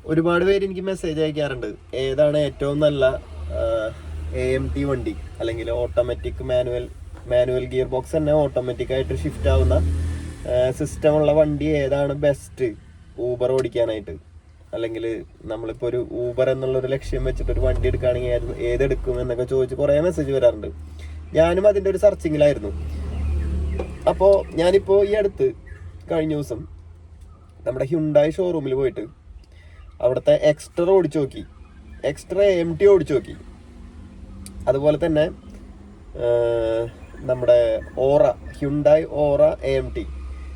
ഒരുപാട് പേര് എനിക്ക് മെസ്സേജ് അയക്കാറുണ്ട്, ഏതാണ് ഏറ്റവും നല്ല AMT വണ്ടി, അല്ലെങ്കിൽ ഓട്ടോമാറ്റിക് മാനുവൽ ഗിയർ ബോക്സ് തന്നെ ഓട്ടോമാറ്റിക് ആയിട്ട് ഷിഫ്റ്റ് ആവുന്ന സിസ്റ്റമുള്ള വണ്ടി ഏതാണ് ബെസ്റ്റ് ഊബർ ഓടിക്കാനായിട്ട്, അല്ലെങ്കിൽ നമ്മളിപ്പോൾ ഒരു ഊബർ എന്നുള്ളൊരു ലക്ഷ്യം വെച്ചിട്ട് ഒരു വണ്ടി എടുക്കുകയാണെങ്കിൽ ഏതെടുക്കും എന്നൊക്കെ ചോദിച്ച് കുറേ മെസ്സേജ് വരാറുണ്ട്. ഞാനും അതിൻ്റെ ഒരു സെർച്ചിങ്ങിലായിരുന്നു. അപ്പോൾ ഞാനിപ്പോൾ ഈ അടുത്ത് കഴിഞ്ഞ ദിവസം നമ്മുടെ ഹ്യുണ്ടായി ഷോറൂമിൽ പോയിട്ട് അവിടുത്തെ എക്സ്ട്ര ഓടിച്ചു നോക്കി, എക്സ്ട്ര AMT ഓടിച്ചു നോക്കി. അതുപോലെ തന്നെ നമ്മുടെ ഹ്യുണ്ടായി ഓറ AMT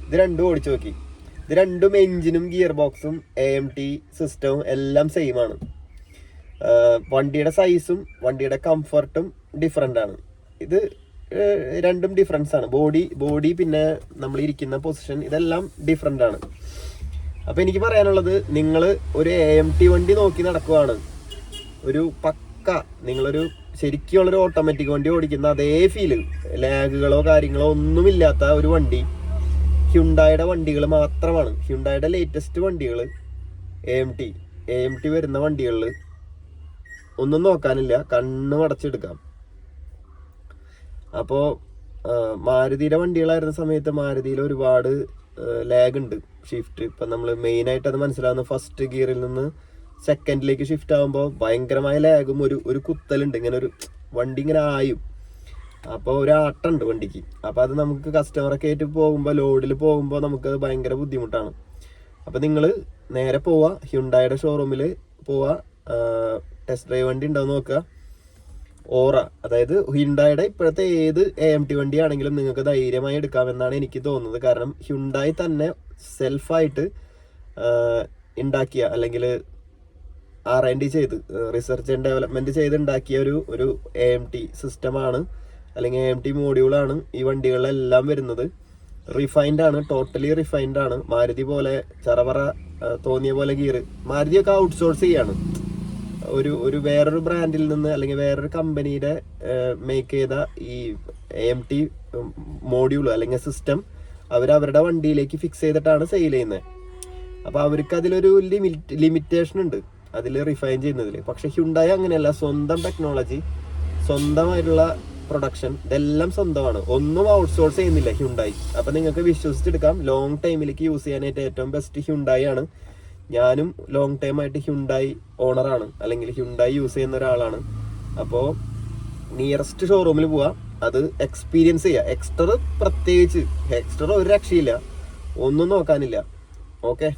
ഇത് രണ്ടും ഓടിച്ചു നോക്കി. ഇത് രണ്ടും എഞ്ചിനും ഗിയർ ബോക്സും AMT സിസ്റ്റവും എല്ലാം സെയിം ആണ്. വണ്ടിയുടെ സൈസും വണ്ടിയുടെ കംഫർട്ടും ഡിഫറെൻ്റ് ആണ്. ഇത് രണ്ടും ഡിഫറൻസ് ആണ്. ബോഡി പിന്നെ നമ്മൾ ഇരിക്കുന്ന പൊസിഷൻ ഇതെല്ലാം ഡിഫറെൻ്റ് ആണ്. അപ്പോൾ എനിക്ക് പറയാനുള്ളത്, നിങ്ങൾ ഒരു AMT വണ്ടി നോക്കി നടക്കുവാണ്, ഒരു നിങ്ങളൊരു ശരിക്കുള്ളൊരു ഓട്ടോമാറ്റിക് വണ്ടി ഓടിക്കുന്ന അതേ ഫീല്, ലാഗുകളോ കാര്യങ്ങളോ ഒന്നുമില്ലാത്ത ഒരു വണ്ടി ഹ്യുണ്ടായുടെ വണ്ടികൾ മാത്രമാണ്. ഹ്യുണ്ടായുടെ ലേറ്റസ്റ്റ് വണ്ടികൾ AMT വരുന്ന വണ്ടികളിൽ ഒന്നും നോക്കാനില്ല, കണ്ണ് അടച്ചെടുക്കാം. അപ്പോൾ മാരുതിയുടെ വണ്ടികളായിരുന്ന സമയത്ത് മാരുതിയിൽ ഒരുപാട് ലാഗ് ഉണ്ട്. ഷിഫ്റ്റ് ഇപ്പം നമ്മൾ മെയിനായിട്ട് അത് മനസ്സിലാവുന്ന ഫസ്റ്റ് ഗിയറിൽ നിന്ന് സെക്കൻഡിലേക്ക് ഷിഫ്റ്റ് ആകുമ്പോൾ ഭയങ്കരമായ ലാഗും ഒരു കുത്തലുണ്ട്, ഇങ്ങനെ ഒരു വണ്ടി ഇങ്ങനെ ആയും. അപ്പോൾ ഒരു ആട്ടുണ്ട് വണ്ടിക്ക്. അപ്പോൾ അത് നമുക്ക് കസ്റ്റമറൊക്കെ ആയിട്ട് പോകുമ്പോൾ ലോഡിൽ പോകുമ്പോൾ നമുക്കത് ഭയങ്കര ബുദ്ധിമുട്ടാണ്. അപ്പോൾ നിങ്ങൾ നേരെ പോവുക, ഹ്യുണ്ടായുടെ ഷോറൂമിൽ പോവുക, ടെസ്റ്റ് ഡ്രൈവ് വണ്ടി ഉണ്ടോ നോക്കുക. ഓറ, അതായത് ഹ്യുണ്ടായുടെ ഇപ്പോഴത്തെ ഏത് AMT വണ്ടിയാണെങ്കിലും നിങ്ങൾക്ക് ധൈര്യമായി എടുക്കാമെന്നാണ് എനിക്ക് തോന്നുന്നത്. കാരണം ഹ്യുണ്ടായി തന്നെ സെൽഫായിട്ട് ഉണ്ടാക്കിയ, അല്ലെങ്കിൽ R&D ചെയ്ത് റിസർച്ച് ആൻഡ് ഡെവലപ്മെൻറ്റ് ചെയ്ത് ഉണ്ടാക്കിയ ഒരു AMT സിസ്റ്റമാണ്, അല്ലെങ്കിൽ AMT മോഡ്യൂളാണ് ഈ വണ്ടികളിലെല്ലാം വരുന്നത്. റിഫൈൻഡ് ആണ്, ടോട്ടലി റിഫൈൻഡ് ആണ്. മാരുതി പോലെ ചറവറ തോന്നിയ പോലെ ഗിയർ മാരുതിയൊക്കെ ഔട്ട്സോഴ്സ് ചെയ്യാണ്. ഒരു വേറൊരു ബ്രാൻഡിൽ നിന്ന് അല്ലെങ്കിൽ വേറൊരു കമ്പനിയുടെ മേക്ക് ചെയ്ത ഈ AMT മോഡ്യൂൾ അല്ലെങ്കിൽ സിസ്റ്റം അവരുടെ വണ്ടിയിലേക്ക് ഫിക്സ് ചെയ്തിട്ടാണ് സെയിൽ ചെയ്യുന്നത്. അപ്പോൾ അവർക്ക് അതിലൊരു ലിമിറ്റേഷൻ ഉണ്ട് അതിൽ റിഫൈൻ ചെയ്യുന്നതിൽ. പക്ഷെ ഹ്യുണ്ടായി അങ്ങനെയല്ല, സ്വന്തം ടെക്നോളജി, സ്വന്തമായിട്ടുള്ള പ്രൊഡക്ഷൻ, ഇതെല്ലാം സ്വന്തമാണ്, ഒന്നും ഔട്ട്സോഴ്സ് ചെയ്യുന്നില്ല ഹ്യുണ്ടായി. അപ്പം നിങ്ങൾക്ക് വിശ്വസിച്ചെടുക്കാം. ലോങ് ടൈമിലേക്ക് യൂസ് ചെയ്യാനായിട്ട് ഏറ്റവും ബെസ്റ്റ് ഹ്യുണ്ടായി ആണ്. ഞാനും ലോങ് ടൈം ആയിട്ട് ഹ്യുണ്ടായി ഓണറാണ്, അല്ലെങ്കിൽ ഹ്യുണ്ടായി യൂസ് ചെയ്യുന്ന ഒരാളാണ്. അപ്പോൾ നിയറസ്റ്റ് ഷോറൂമിൽ പോവാം, അത് എക്സ്പീരിയൻസ് ചെയ്യുക. എക്സ്ട്ര പ്രത്യേകിച്ച് എക്സ്ട്ര ഒരു രക്ഷയില്ല, ഒന്നും നോക്കാനില്ല. ഓക്കെ.